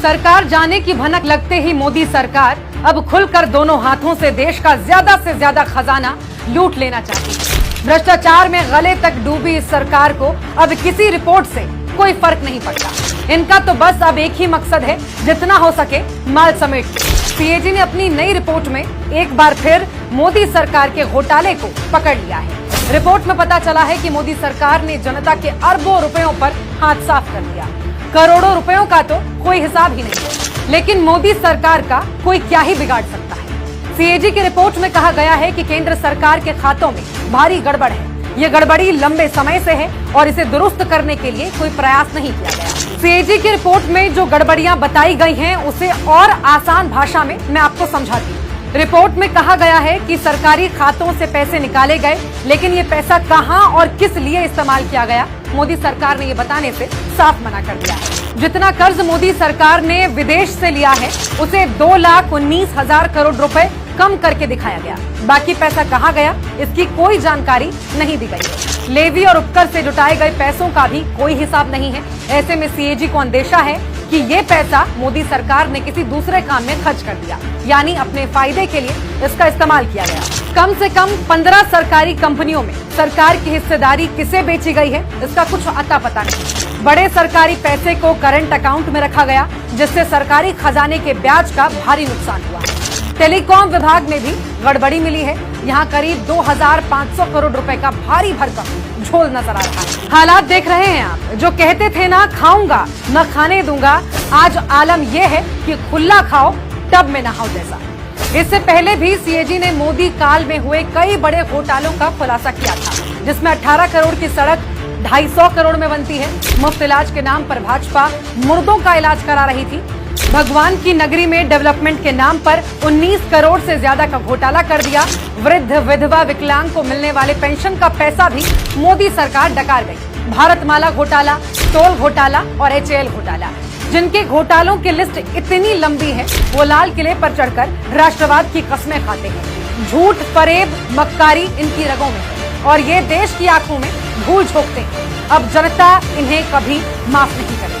सरकार जाने की भनक लगते ही मोदी सरकार अब खुलकर दोनों हाथों से देश का ज्यादा से ज्यादा खजाना लूट लेना चाहती है। भ्रष्टाचार में गले तक डूबी इस सरकार को अब किसी रिपोर्ट से कोई फर्क नहीं पड़ता। इनका तो बस अब एक ही मकसद है, जितना हो सके माल समेट। सीएजी ने अपनी नई रिपोर्ट में एक बार फिर मोदी सरकार के घोटाले को पकड़ लिया है। रिपोर्ट में पता चला है कि मोदी सरकार ने जनता के अरबों रुपयों पर हाथ साफ कर दिया। करोड़ों रुपयों का तो कोई हिसाब ही नहीं, लेकिन मोदी सरकार का कोई क्या ही बिगाड़ सकता है। सीएजी की रिपोर्ट में कहा गया है कि केंद्र सरकार के खातों में भारी गड़बड़ है। ये गड़बड़ी लंबे समय से है और इसे दुरुस्त करने के लिए कोई प्रयास नहीं किया गया। सीएजी की रिपोर्ट में जो गड़बड़ियां बताई गई हैं, उसे और आसान भाषा में मैं आपको समझाती हूँ। रिपोर्ट में कहा गया है कि सरकारी खातों से पैसे निकाले गए, लेकिन ये पैसा कहां और किस लिए इस्तेमाल किया गया, मोदी सरकार ने ये बताने से साफ मना कर दिया है। जितना कर्ज मोदी सरकार ने विदेश से लिया है, उसे 2,19,000 करोड़ रुपए कम करके दिखाया गया। बाकी पैसा कहां गया, इसकी कोई जानकारी नहीं दी गई है। लेवी और उपकर से जुटाए गए पैसों का भी कोई हिसाब नहीं है। ऐसे में सीएजी को अंदेशा है कि ये पैसा मोदी सरकार ने किसी दूसरे काम में खर्च कर दिया, यानी अपने फायदे के लिए इसका इस्तेमाल किया गया। कम से कम 15 सरकारी कंपनियों में सरकार की हिस्सेदारी किसे बेची गई है, इसका कुछ अता पता नहीं। बड़े सरकारी पैसे को करंट अकाउंट में रखा गया, जिससे सरकारी खजाने के ब्याज का भारी नुकसान हुआ है। टेलीकॉम विभाग में भी गड़बड़ी मिली है। यहाँ करीब 2,500 करोड़ रुपए का भारी भरकम झोल नजर आ रहा है। हालात देख रहे हैं आप। जो कहते थे ना खाऊंगा न खाने दूंगा, आज आलम यह है कि खुला खाओ टब में नहाओ जैसा। इससे पहले भी सीएजी ने मोदी काल में हुए कई बड़े घोटालों का खुलासा किया था, जिसमें 18 करोड़ की सड़क 250 करोड़ में बनती है। मुफ्त इलाज के नाम पर भाजपा मुर्दों का इलाज करा रही थी। भगवान की नगरी में डेवलपमेंट के नाम पर 19 करोड़ से ज्यादा का घोटाला कर दिया। वृद्ध विधवा विकलांग को मिलने वाले पेंशन का पैसा भी मोदी सरकार डकार गई। भारतमाला घोटाला, टोल घोटाला और एचएएल घोटाला, जिनके घोटालों की लिस्ट इतनी लंबी है, वो लाल किले पर चढ़कर राष्ट्रवाद की कस्में खाते हैं। झूठ, फरेब, मक्कारी इनकी रगों में है और ये देश की आंखों में धूल झोंकते हैं। अब जनता इन्हें कभी माफ नहीं करेगी।